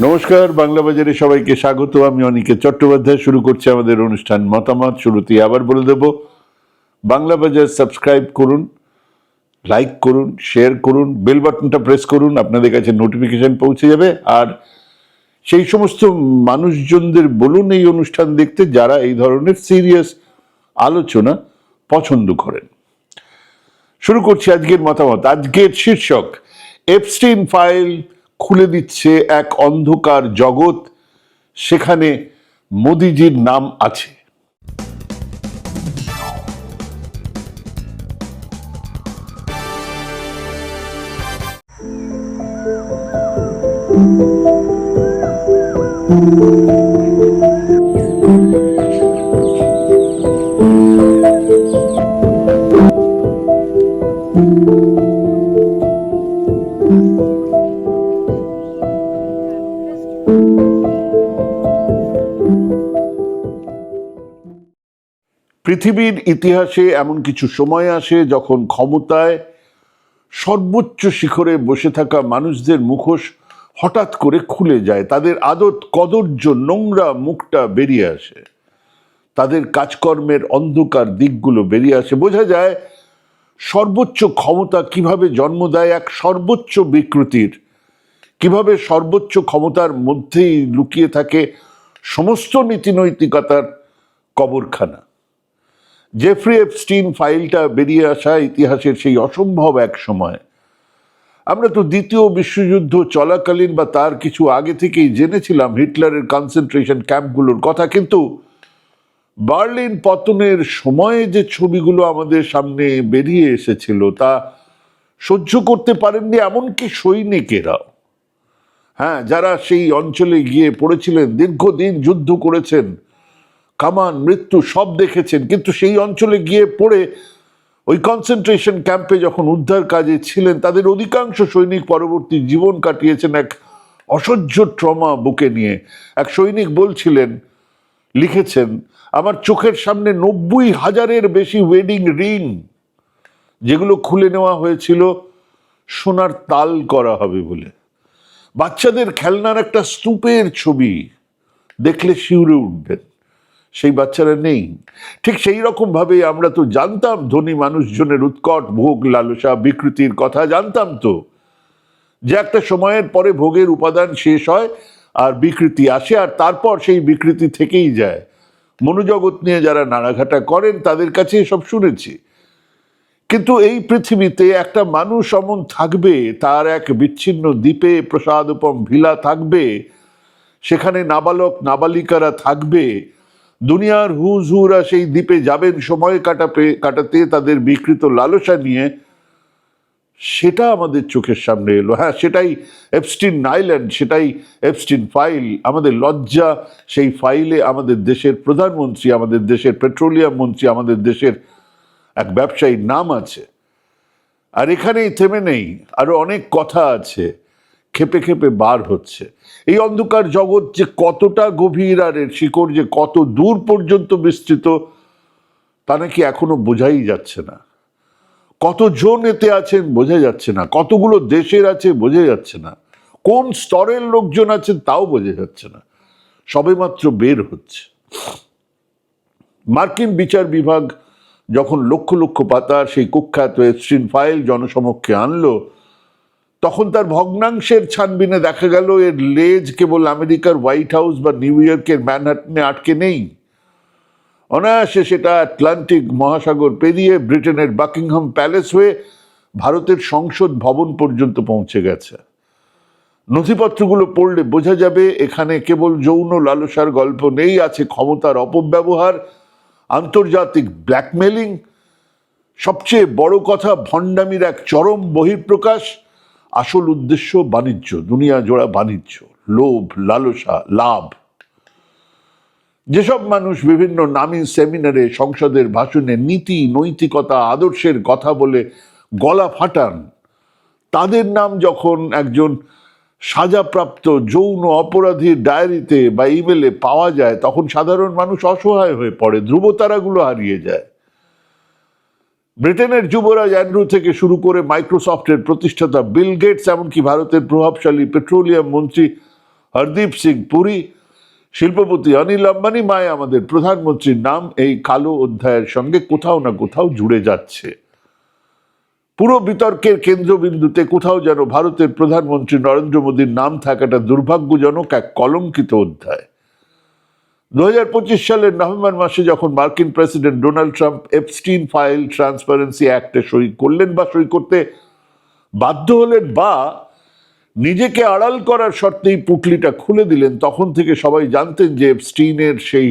নমস্কার, বাংলা বাজারে সবাইকে স্বাগত। আমি অনিকেত চট্টোপাধ্যায়। শুরু করছি আমাদের অনুষ্ঠান মতামত। শুরুতেই আবার বলে দেব, বাংলা বাজার সাবস্ক্রাইব করুন, লাইক করুন, শেয়ার করুন, বেল বাটনটা প্রেস করুন, আপনাদের কাছে নোটিফিকেশন পৌঁছে যাবে। আর সেই সমস্ত মানুষজনদের বলুন এই অনুষ্ঠান দেখতে যারা এই ধরনের সিরিয়াস আলোচনা পছন্দ করেন। শুরু করছি আজকের মতামত। আজকের শীর্ষক, এপস্টিন ফাইল খুলে দিচ্ছে এক অন্ধকার জগৎ, সেখানে মোদিজির নাম আছে। পৃথিবীর ইতিহাসে এমন কিছু সময় আসে যখন ক্ষমতায় সর্বোচ্চ শিখরে বসে থাকা মানুষদের মুখোশ হঠাৎ করে খুলে যায়, তাদের আদত কদর্য নোংরা মুখটা বেরিয়ে আসে, তাদের কাজকর্মের অন্ধকার দিকগুলো বেরিয়ে আসে। বোঝা যায় সর্বোচ্চ ক্ষমতা কিভাবে জন্ম দেয় এক সর্বোচ্চ বিকৃতির, কিভাবে সর্বোচ্চ ক্ষমতার মধ্যেই লুকিয়ে থাকে সমস্ত নীতিনৈতিকতার কবরখানা। জেফ্রি এপস্টিন ফাইলটা বেরিয়ে আসা ইতিহাসের সেই অসম্ভব এক সময়। আমরা তো দ্বিতীয় বিশ্বযুদ্ধ চলাকালীন বা তার কিছু আগে থেকেই জেনেছিলাম হিটলারের কনসেন্ট্রেশন ক্যাম্পগুলোর কথা, কিন্তু বার্লিন পতনের সময়ে যে ছবিগুলো আমাদের সামনে বেরিয়ে এসেছিল তা সহ্য করতে পারেননি এমনকি সৈনিকেরাও। হ্যাঁ, যারা সেই অঞ্চলে গিয়ে পড়েছিলেন, দীর্ঘদিন যুদ্ধ করেছেন, কামান মৃত্যু সব দেখেছেন, কিন্তু সেই অঞ্চলে গিয়ে পড়ে ওই কনসেন্ট্রেশন ক্যাম্পে যখন উদ্ধার কাজে ছিলেন, তাদের অধিকাংশ সৈনিক পরবর্তী জীবন কাটিয়েছেন এক অসহ্য ট্রমা বুকে নিয়ে। এক সৈনিক বলছিলেন, লিখেছেন, আমার চোখের সামনে 90,000-এর বেশি ওয়েডিং রিং, যেগুলো খুলে নেওয়া হয়েছিল সোনার তাল করা হবে বলে। বাচ্চাদের খেলনার একটা স্তূপের ছবি দেখলে শিউরে উঠবেন, সেই বাচ্চারা নেই। ঠিক সেই রকম ভাবে আমরা তো জানতাম ধনী মানুষজনের উৎকট ভোগ লালসা বিকৃতির কথা, জানতাম তো যে একটা সময়ের পরে ভোগের উপাদান শেষ হয় আর বিকৃতি আসে, আর তারপর সেই বিকৃতি থেকেই যায়। মনোজগৎ নিয়ে যারা নাড়াঘাটা করেন তাদের কাছে এসব শুনেছি। কিন্তু এই পৃথিবীতে একটা মানুষ অমন থাকবে, তার এক বিচ্ছিন্ন দ্বীপে প্রসাদোপম ভিলা থাকবে, সেখানে নাবালক নাবালিকারা থাকবে, দুনিয়ার হুজুরা সেই দ্বীপে যাবেন সময় কাটাতে তাদের বিকৃত লালসা নিয়ে। সেটা আমাদের চোখের সামনে এলো। হ্যাঁ, সেটাই এপস্টিন আইল্যান্ড, সেটাই এপস্টিন ফাইল। আমাদের লজ্জা সেই ফাইলে আমাদের দেশের প্রধানমন্ত্রী, আমাদের দেশের পেট্রোলিয়াম মন্ত্রী, আমাদের দেশের এক ব্যবসায়ীর নাম আছে। আর এখানেই থেমে নেই, আরো অনেক কথা আছে, খেপে খেপে বার হচ্ছে। এই অন্ধকার জগৎ যে কতটা গভীর আর এর শিকড় যে কত দূর পর্যন্ত বিস্তৃত তা নাকি এখনো বোঝাই যাচ্ছে না। কতজন এতে আছেন বোঝা যাচ্ছে না, কতগুলো দেশের আছে বোঝা যাচ্ছে না, কোন স্তরের লোকজন আছেন তাও বোঝা যাচ্ছে না, সবেমাত্র বের হচ্ছে। মার্কিন বিচার বিভাগ যখন লক্ষ লক্ষ পাতার সেই কুখ্যাত এপস্টিন ফাইল জনসমক্ষে আনলো, তখন তার ভগ্নাংশের ছানবিনে দেখা গেল এর লেজ কেবল আমেরিকার হোয়াইট হাউস বা নিউ ইয়র্কের ম্যানহাটনে আটকে নেই। অনায়াসে সেটা আটলান্টিক মহাসাগর পেরিয়ে ব্রিটেনের বাকিংহাম প্যালেস হয়ে ভারতের সংসদ ভবন পর্যন্ত পৌঁছে গেছে। নথিপত্রগুলো পড়লে বোঝা যাবে এখানে কেবল যৌন লালসার গল্প নেই, আছে ক্ষমতার অপব্যবহার, আন্তর্জাতিক ব্ল্যাকমেলিং, সবচেয়ে বড় কথা ভণ্ডামির এক চরম বহিঃপ্রকাশ। আসল উদ্দেশ্য বাণিজ্য, দুনিয়া জোড়া বাণিজ্য, লোভ লালসা লাভ। যেসব মানুষ বিভিন্ন নামী সেমিনারে, সংসদের ভাষণে নীতি নৈতিকতা আদর্শের কথা বলে গলা ফাটান, তাদের নাম যখন একজন সাজাপ্রাপ্ত যৌন অপরাধীর ডায়েরিতে বা ইমেলে পাওয়া যায়, তখন সাধারণ মানুষ অসহায় হয়ে পড়ে, ধ্রুবতারাগুলো হারিয়ে যায়। ব্রিটেনের যুবরাজ অ্যান্ড্রু থেকে শুরু করে মাইক্রোসফটের প্রতিষ্ঠাতা বিল গেটস, এমনকি ভারতের প্রভাবশালী পেট্রোলিয়াম মন্ত্রী হরদীপ সিং পুরী, শিল্পপতি অনিল আম্বানি, মায় আমাদের প্রধানমন্ত্রীর নাম এই কালো অধ্যায়ের সঙ্গে কোথাও না কোথাও জুড়ে যাচ্ছে। পুরো বিতর্কের কেন্দ্রবিন্দুতে কোথাও যেন ভারতের প্রধানমন্ত্রী নরেন্দ্র মোদীর নাম থাকাটা দুর্ভাগ্যজনক এক কলঙ্কিত অধ্যায়। 2025 সালের নভেম্বর মাসে যখন মার্কিন president Donald Trump Epstein file transparency অ্যাক্টে সই করলেন বা সই করতে বাধ্য হলেন বা নিজেকে আড়াল করার শর্তেই পুটলিটা খুলে দিলেন, তখন থেকে সবাই জানতেন যে এপস্টিনের সেই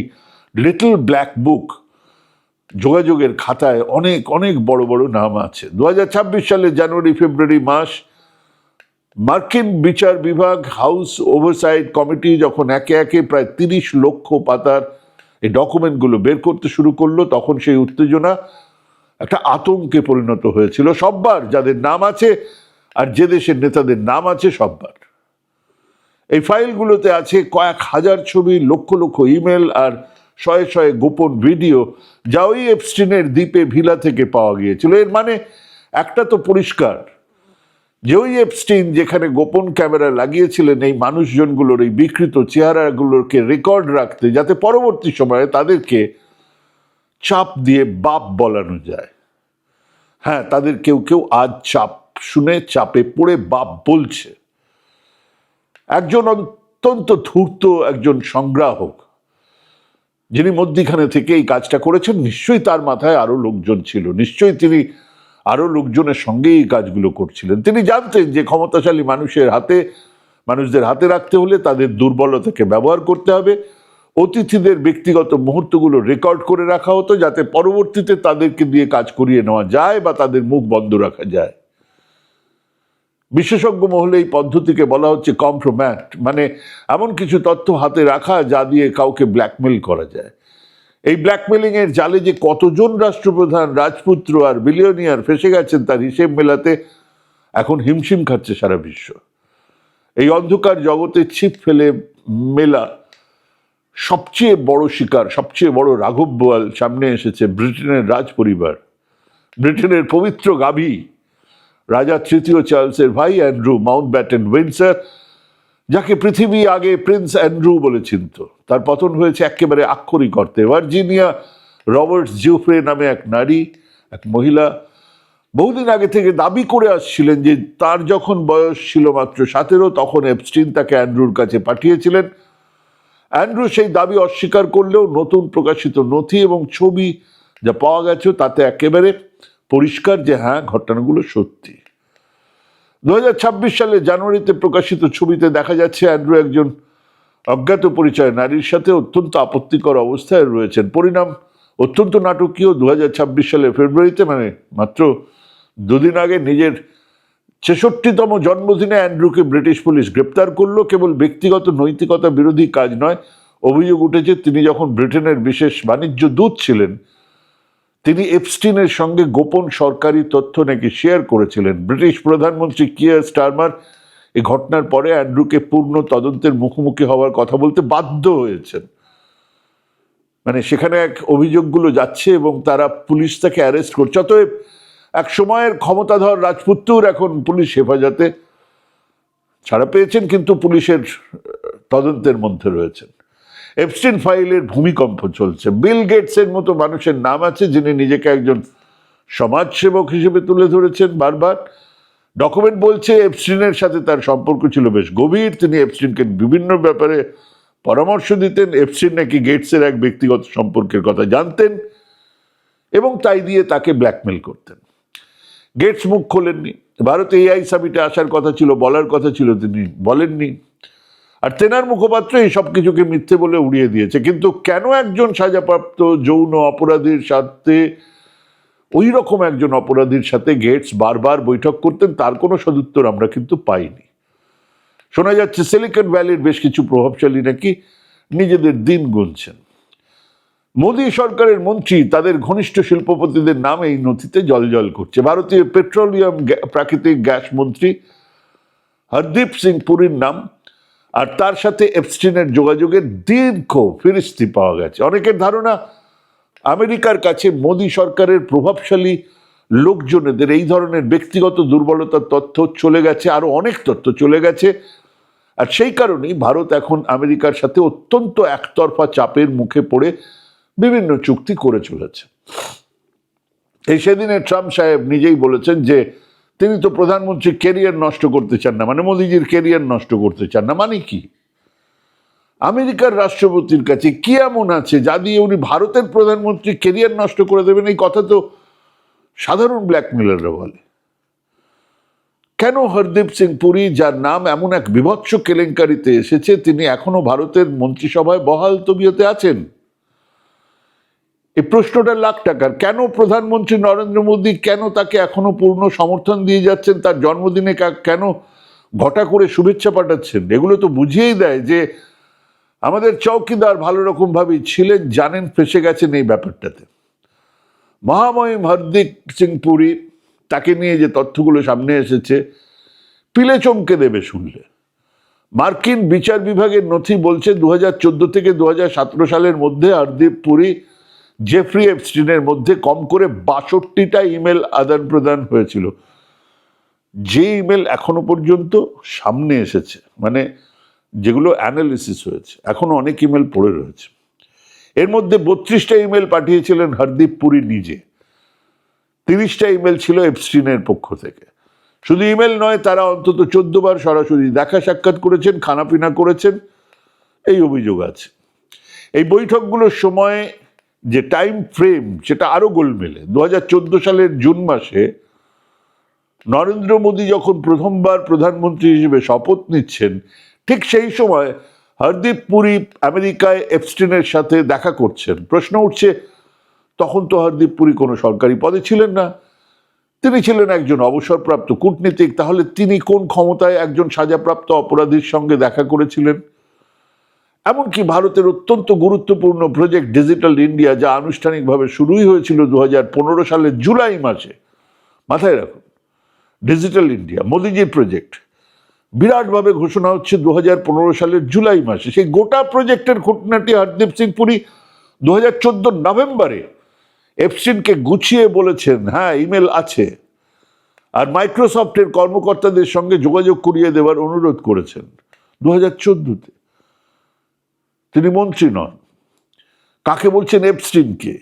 লিটল ব্ল্যাক বুক যোগাযোগের খাতায় অনেক অনেক বড় বড় নাম আছে। 2026 সালে জানুয়ারি ফেব্রুয়ারি মাস মার্কিন বিচার বিভাগ হাউস ওভারসাইট কমিটি যখন একে একে প্রায় 30 লক্ষ পাতার এই ডকুমেন্টগুলো বের করতে শুরু করলো, তখন সেই উত্তেজনা একটা আতঙ্কে পরিণত হয়েছিল সববার যাদের নাম আছে আর যে দেশের নেতাদের নাম আছে সববার। এই ফাইলগুলোতে আছে কয়েক হাজার ছবি, লক্ষ লক্ষ ইমেল আর শয়ে শয়ে গোপন ভিডিও যা ওই এপস্টিনের দ্বীপে ভিলা থেকে পাওয়া গিয়েছিল। এর মানে একটা তো পরিষ্কার যে ওই এপস্টিন যেখানে গোপন ক্যামেরা লাগিয়েছিলেন এই মানুষজনগুলোর এই বিকৃত চেহারাগুলোকে রেকর্ড রাখতে, যাতে পরবর্তী সময়ে তাদেরকে চাপ দিয়ে বাপ বলানো যায়। হ্যাঁ, তাদের কেউ কেউ আজ চাপ শুনে চাপে পড়ে বাপ বলছে। একজন অত্যন্ত ধূর্ত একজন সংগ্রাহক যিনি মধ্যিখানে থেকে এই কাজটা করেছেন, নিশ্চয়ই তার মাথায় আরো লোকজন ছিল, নিশ্চয়ই তিনি আরো লোকজনের সঙ্গে এই কাজগুলো করছিলেন। তিনি জানতেন যে ক্ষমতাশালী মানুষদের হাতে রাখতে হলে তাদের দুর্বলতাকে ব্যবহার করতে হবে। অতিথিদের ব্যক্তিগত মুহূর্তগুলো রেকর্ড করে রাখা হতো যাতে পরবর্তীতে তাদেরকে দিয়ে কাজ করিয়ে নেওয়া যায় বা তাদের মুখ বন্ধ রাখা যায়। বিশেষজ্ঞ মহলে এই পদ্ধতিকে বলা হচ্ছে কম্প্রোম্যাট, মানে এমন কিছু তথ্য হাতে রাখা যা দিয়ে কাউকে ব্ল্যাকমেল করা যায়। এই ব্ল্যাকমেলিং এর জালে যে কতজন রাষ্ট্রপ্রধান, রাজপুত্র আর বিলিয়নিয়ার ফেসে গেছেন তার হিসেব মেলাতে এখন হিমশিম খাচ্ছে সারা বিশ্ব। এই অন্ধকার জগতে ছিপ ফেলে মেলা সবচেয়ে বড় শিকার, সবচেয়ে বড় রাঘব বোয়াল সামনে এসেছে ব্রিটেনের রাজ পরিবার, ব্রিটেনের পবিত্র গাভী রাজা তৃতীয় চার্লসের ভাই অ্যান্ড্রু মাউন্টব্যাটেন উইন্ডসর, যাকে পৃথিবী আগে প্রিন্স অ্যান্ড্রু বলে চিনত। তার পতন হয়েছে একেবারে আক্ষরিক অর্থে। ভার্জিনিয়া রবার্টস জিউফ্রে নামে এক নারী, এক মহিলা বহুদিন আগে থেকে দাবি করে আসছিলেন যে তার যখন বয়স ছিল মাত্র 17 তখন এপস্টিন তাকে অ্যান্ড্রুর কাছে পাঠিয়েছিলেন। অ্যান্ড্রু সেই দাবি অস্বীকার করলেও নতুন প্রকাশিত নথি এবং ছবি যা পাওয়া গেছে তাতে একেবারে পরিষ্কার যে হ্যাঁ, ঘটনাগুলো সত্যি। 2026 সালে জানুয়ারিতে প্রকাশিত ছবিতে দেখা যাচ্ছে অ্যান্ড্রু একজন অজ্ঞাত পরিচয় নারীর সাথে অত্যন্ত আপত্তিকর অবস্থায় রয়েছেন। পরিণাম অত্যন্ত নাটকীয়। 2026 সালের ফেব্রুয়ারিতে, মানে মাত্র দুদিন আগে, নিজের 66তম জন্মদিনে অ্যান্ড্রুকে ব্রিটিশ পুলিশ গ্রেপ্তার করলো। কেবল ব্যক্তিগত নৈতিকতা বিরোধী কাজ নয়, অভিযোগ উঠেছে তিনি যখন ব্রিটেনের বিশেষ বাণিজ্য দূত ছিলেন তিনি এপস্টিনের সঙ্গে গোপন সরকারি তথ্য নাকি শেয়ার করেছিলেন। ব্রিটিশ প্রধানমন্ত্রী কিয়ার স্টারমার এই ঘটনার পরে অ্যান্ড্রুকে পূর্ণ তদন্তের মুখোমুখি হওয়ার কথা বলতে বাধ্য হয়েছেন। মানে সেখানে এক অভিযোগগুলো যাচ্ছে এবং তারা পুলিশ তাকে অ্যারেস্ট করছে। অতএব এক সময়ের ক্ষমতাধর রাজপুত্র এখন পুলিশ হেফাজতে ছাড়া পেয়েছেন, কিন্তু পুলিশের তদন্তের মধ্যে রয়েছেন। এপস্টিন ফাইলের ভূমিকম্প চলছে। বিল গেটসের মতো মানুষের নাম আছে যিনি নিজেকে একজন সমাজসেবক হিসেবে তুলে ধরেছেন বারবার। ডকুমেন্ট বলছে এপস্টিনের সাথে তার সম্পর্ক ছিল বেশ গভীর। তিনি এপস্টিনকে বিভিন্ন ব্যাপারে পরামর্শ দিতেন। এপস্টিন নাকি গেটসের এক ব্যক্তিগত সম্পর্কের কথা জানতেন এবং তাই দিয়ে তাকে ব্ল্যাকমেল করতেন। গেটস মুখ খোলেননি। ভারতে এআই সামিটে আসার কথা ছিল, বলার কথা ছিল, তিনি বলেননি। আর তেনার মুখপাত্র এই সব কিছুকে মিথ্যে বলে উড়িয়ে দিয়েছে। কিন্তু কেন একজন সাজাপ্রাপ্ত যৌন অপরাধীর সাথে, ওই রকম একজন অপরাধীর সাথে গেটস বারবার বৈঠক করতেন তার কোনো সদুত্তর আমরা কিন্তু পাইনি। শোনা যাচ্ছে সিলিকন ভ্যালির বেশ কিছু প্রভাবশালী নাকি নিজেদের দিন গুনছেন। মোদী সরকারের মন্ত্রী তাদের ঘনিষ্ঠ শিল্পপতিদের নাম এই নথিতে জলজল করছে। ভারতীয় পেট্রোলিয়াম প্রাকৃতিক গ্যাস মন্ত্রী হরদীপ সিং পুরীর নাম আর তার সাথে এপস্টিনের যোগাযোগের দীর্ঘ ফিরিস্তি পাওয়া গেছে। অনেকের ধারণা আমেরিকার কাছে মোদী সরকারের প্রভাবশালী লোকজনেদের এই ধরনের ব্যক্তিগত দুর্বলতার তথ্য চলে গেছে, আরো অনেক তথ্য চলে গেছে আর সেই কারণেই ভারত এখন আমেরিকার সাথে অত্যন্ত একতরফা চাপের মুখে পড়ে বিভিন্ন চুক্তি করে চলেছে। এই সেদিনে ট্রাম্প সাহেব নিজেই বলেছেন যে তিনি তো প্রধানমন্ত্রীর কেরিয়ার নষ্ট করতে চান না, মানে মোদিজির কেরিয়ার নষ্ট করতে চান না। মানে কি? আমেরিকার রাষ্ট্রপতির কাছে কি এমন আছে যা দিয়ে উনি ভারতের প্রধানমন্ত্রী কেরিয়ার নষ্ট করে দেবেন? এই কথা তো সাধারণ ব্ল্যাকমেলাররা বলে। কেন হরদীপ সিং পুরী, যার নাম এমন এক বিভৎস কেলেঙ্কারিতে এসেছে, তিনি এখনো ভারতের মন্ত্রিসভায় বহাল তবিয়তে আছেন? এই প্রশ্নটা লাখ টাকার। কেন প্রধানমন্ত্রী নরেন্দ্র মোদী কেন তাকে এখনো পূর্ণ সমর্থন দিয়ে যাচ্ছেন? তার জন্মদিনে কেন ঘটা করে শুভেচ্ছা পাঠাচ্ছেন? এগুলো তো বুঝিয়েই দেয় যে আমাদের চৌকিদার ভালো রকম ভাবেই ছিলেন, জানেন, ফেসে গেছেন এই ব্যাপারটাতে। মহামহিম হরদীপ সিং পুরী, তাকে নিয়ে যে তথ্যগুলো সামনে এসেছে পিলে চমকে দেবে শুনলে। মার্কিন বিচার বিভাগের নথি বলছে 2014 থেকে 2017 সালের মধ্যে হরদীপ পুরী জেফ্রি এপস্টিনের মধ্যে কম করে 62টা ইমেল আদান প্রদান হয়েছিল। যে ইমেল এখনো পর্যন্ত সামনে এসেছে, মানে যেগুলো অ্যানালিসিস হয়েছে, এখনো অনেক ইমেল পড়ে রয়েছে। এর মধ্যে 32টা ইমেল পাঠিয়েছিলেন হরদীপ পুরী নিজে, 30টা ইমেল ছিল এপস্টিনের পক্ষ থেকে। শুধু ইমেল নয়, তারা অন্তত 14 বার সরাসরি দেখা সাক্ষাৎ করেছেন, খানাপিনা করেছেন, এই অভিযোগ আছে। এই বৈঠকগুলোর সময় যে টাইম ফ্রেম, সেটা আরো গোলমেলে। 2014 সালের জুন মাসে নরেন্দ্র মোদী যখন প্রথমবার প্রধানমন্ত্রী হিসেবে শপথ নিচ্ছেন, ঠিক সেই সময় হরদীপ পুরী আমেরিকায় এপস্টিনের সাথে দেখা করছেন। প্রশ্ন উঠছে, তখন তো হরদীপ পুরী কোনো সরকারি পদে ছিলেন না, তিনি ছিলেন একজন অবসরপ্রাপ্ত কূটনীতিক। তাহলে তিনি কোন ক্ষমতায় একজন সাজাপ্রাপ্ত অপরাধীর সঙ্গে দেখা করেছিলেন? এমনকি ভারতের অত্যন্ত গুরুত্বপূর্ণ প্রজেক্ট ডিজিটাল ইন্ডিয়া, যা আনুষ্ঠানিকভাবে শুরুই হয়েছিল 2015 সালের জুলাই মাসে, মাথায় রাখুন, ডিজিটাল ইন্ডিয়া মোদিজির প্রজেক্ট, বিরাটভাবে ঘোষণা হচ্ছে 2015 সালের জুলাই মাসে। সেই গোটা প্রজেক্টের খুঁটিনাটি হরদীপ সিং পুরী 2014 নভেম্বরে এপস্টিনকে গুছিয়ে বলেছেন, হ্যাঁ ইমেল আছে, আর মাইক্রোসফটের কর্মকর্তাদের সঙ্গে যোগাযোগ করিয়ে দেওয়ার অনুরোধ করেছেন 2014-তে। তিনি মন্ত্রী নন। কাকে বলছেন? এপস্টিনকে।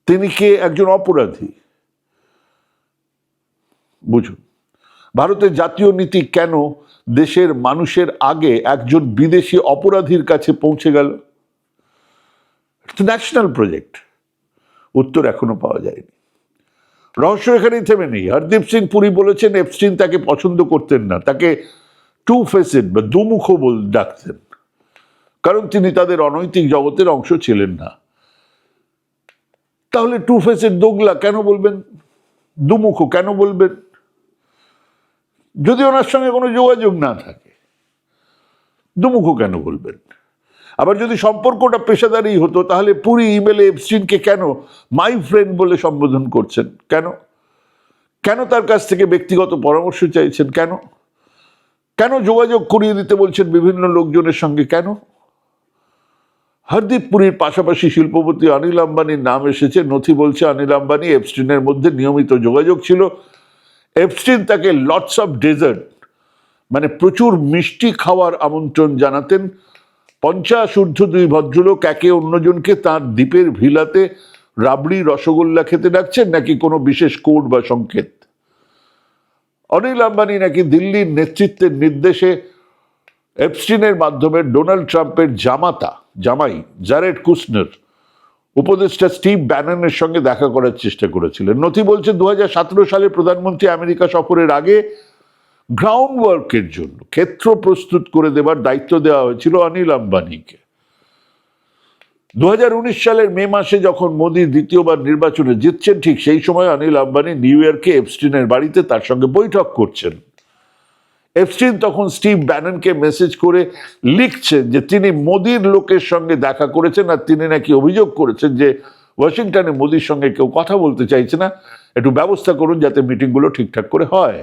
তিনি কে? একজন অপরাধী। বুঝুন, ভারতের জাতীয় নীতি কেন দেশের মানুষের আগে একজন বিদেশি অপরাধীর কাছে পৌঁছে গেল? National project. উত্তর এখনো পাওয়া যায়নি। রহস্য এখানেই থেমে নেই। হরদীপ সিং পুরী বলেছেন এপস্টিন তাকে পছন্দ করতেন না, তাকে টু ফেসেড বা দুমুখ ডাকতেন, কারণ তিনি তাদের অনৈতিক জগতের অংশ ছিলেন না। তাহলে টু ফেসেড, দোগলা কেন বলবেন? দুমুখ কেন বলবেন? যদি ওনার সঙ্গে কোনো যোগাযোগ না থাকে, দুমুখ কেন বলবেন? আবার যদি সম্পর্কটা পেশাদারি হতো, তাহলে পুরী ইমেলে এপস্টিনকে কেন মাই ফ্রেন্ড বলে সম্বোধন করছেন? কেন? কেন তার কাছ থেকে ব্যক্তিগত পরামর্শ চাইছেন? কেন? কেন যোগাযোগ করিয়ে দিতে বলছেন বিভিন্ন লোকজনের সঙ্গে? কেন? হরদীপ পুরীর পাশাপাশি শিল্পপতি অনিল আম্বানির নাম এসেছে। নথি বলছে অনিল আম্বানি এপস্টিনের মধ্যে নিয়মিত যোগাযোগ ছিল। এপস্টিন তাকে লটস অফ ডেজার্ট, মানে প্রচুর মিষ্টি খাওয়ার আমন্ত্রণ জানাতেন। 50 ঊর্ধ্ব 2 ভদ্রলোক একে অন্যজনকে তাঁর দ্বীপের ভিলাতে রাবড়ি রসগোল্লা খেতে ডাকছেন, নাকি কোনো বিশেষ কোড বা সংকেত? অনিল আম্বানি নাকি দিল্লির নেতৃত্বের নির্দেশে এপস্টিনের মাধ্যমে ডোনাল্ড ট্রাম্পের জামাই জারেড কুশনার, উপদেষ্টা স্টিভ ব্যাননের সঙ্গে দেখা করার চেষ্টা করেছিলেন। নথি বলছে 2017 সালে প্রধানমন্ত্রী আমেরিকা সফরের আগে গ্রাউন্ড ওয়ার্কের জন্য ক্ষেত্র প্রস্তুত করে দেবার দায়িত্ব দেওয়া হয়েছিল অনিল আম্বানিকে। 2019 সালের মে মাসে যখন মোদী দ্বিতীয়বার নির্বাচনে জিতছেন, ঠিক সেই সময় অনিল আম্বানি নিউ ইয়র্কে এপস্টিনের বাড়িতে তার সঙ্গে বৈঠক করছেন। এপস্টিন তখন স্টিভ ব্যাননকে মেসেজ করে লিখছেন যে তিনি মোদির লোকের সঙ্গে দেখা করেছেন, আর তিনি নাকি অভিযোগ করেছেন যে ওয়াশিংটনে মোদির সঙ্গে কেউ কথা বলতে চাইছে না, একটু ব্যবস্থা করুন যাতে মিটিংগুলো ঠিকঠাক করে হয়।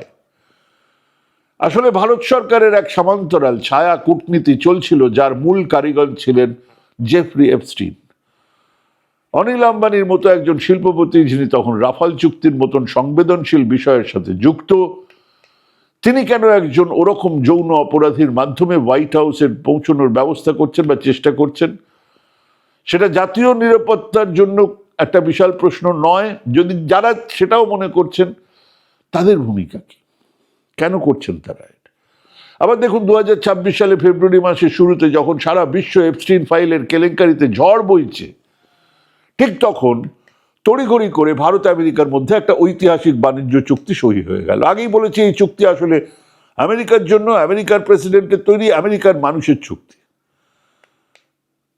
আসলে ভারত সরকারের এক সমান্তরাল ছায়া কূটনীতি চলছিল, যার মূল কারিগর ছিলেন জেফ্রি এপস্টিন। অনিল আম্বানির মতো একজন শিল্পপতি, যিনি তখন রাফাল চুক্তির মতন সংবেদনশীল বিষয়ের সাথে যুক্ত, তিনি কেন একজন ওরকম যৌন অপরাধীর মাধ্যমে হোয়াইট হাউসের পৌঁছানোর ব্যবস্থা করছেন বা চেষ্টা করছেন? সেটা জাতীয় নিরাপত্তার জন্য একটা বিশাল প্রশ্ন নয়? যদি যারা সেটাও মনে করছেন, তাদের ভূমিকা কি? কেন করছেন তারা এটা? আবার দেখুন, 2026 সালে ফেব্রুয়ারি মাসের শুরুতে যখন সারা বিশ্ব এপস্টিন ফাইলের কেলেঙ্কারিতে ঝড় বইছে, ঠিক তখন তড়িঘড়ি করে ভারত আমেরিকার মধ্যে একটা ঐতিহাসিক বাণিজ্য চুক্তি সই হয়ে গেল। আগেই বলেছি, এই চুক্তি আসলে আমেরিকার জন্য, আমেরিকার প্রেসিডেন্টের তৈরি, আমেরিকার মানুষের চুক্তি।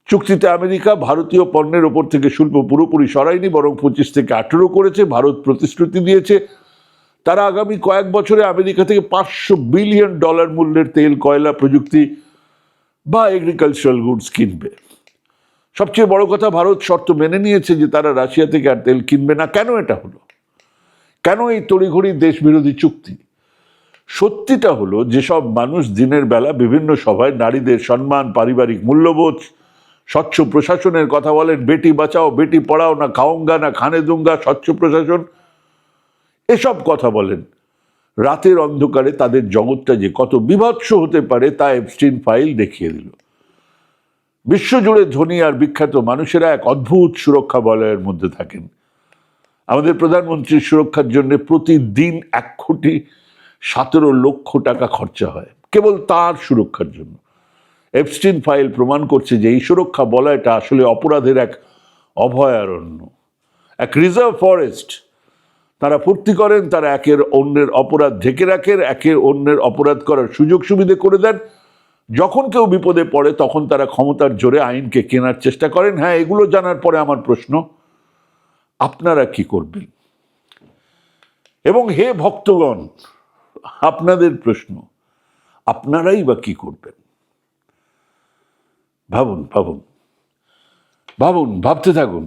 চুক্তিতে আমেরিকা ভারতীয় পণ্যের ওপর থেকে শুল্ক পুরোপুরি সরায়নি, বরং 25 থেকে 18 করেছে। ভারত প্রতিশ্রুতি দিয়েছে তারা আগামী কয়েক বছরে আমেরিকা থেকে $500 বিলিয়ন মূল্যের তেল, কয়লা, প্রযুক্তি বা এগ্রিকালচারাল গুডস কিনবে। সবচেয়ে বড় কথা, ভারত শর্ত মেনে নিয়েছে যে তারা রাশিয়া থেকে আর তেল কিনবে না। কেন এটা হলো? কেন এই তড়িঘড়ি দেশবিরোধী চুক্তি? সত্যিটা হলো, যেসব মানুষ দিনের বেলা বিভিন্ন সভায় নারীদের সম্মান, পারিবারিক মূল্যবোধ, স্বচ্ছ প্রশাসনের কথা বলেন, বেটি বাঁচাও, বেটি পড়াও, না খাওঙ্গা না খানে দুঙ্গা, স্বচ্ছ প্রশাসন, এসব কথা বলেন, রাতের অন্ধকারে তাদের জগৎটা যে কত বিভৎস হতে পারে তা এপস্টিন ফাইল দেখিয়ে দিল। বিশ্বজুড়ে ধনী আর বিখ্যাত মানুষেরা এক অদ্ভুত সুরক্ষা বলয়ের মধ্যে থাকেন। আমাদের প্রধানমন্ত্রীর সুরক্ষার জন্য প্রতিদিন 1,17,00,000 খরচা হয় কেবল তার সুরক্ষার জন্য। এপস্টিন ফাইল প্রমাণ করছে যে এই সুরক্ষা বলয়টা আসলে অপরাধের এক অভয়ারণ্য, এক রিজার্ভ ফরেস্ট। তারা ফুর্তি করেন, তারা একের অন্যের অপরাধ ঢেকে রাখেন, একের অন্যের অপরাধ করার সুযোগ সুবিধে করে দেন। যখন কেউ বিপদে পড়ে তখন তারা ক্ষমতার জোরে আইনকে কেনার চেষ্টা করেন। হ্যাঁ, এগুলো জানার পরে আমার প্রশ্ন, আপনারা কি করবেন? এবং হে ভক্তগণ, আপনাদের প্রশ্ন, আপনারাই বা কি করবেন? ভাবুন, ভাবুন, ভাবুন, ভাবতে থাকুন,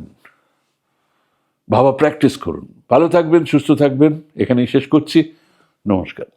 ভাবা প্র্যাকটিস করুন। ভালো থাকবেন, সুস্থ থাকবেন। এখানেই শেষ করছি। নমস্কার।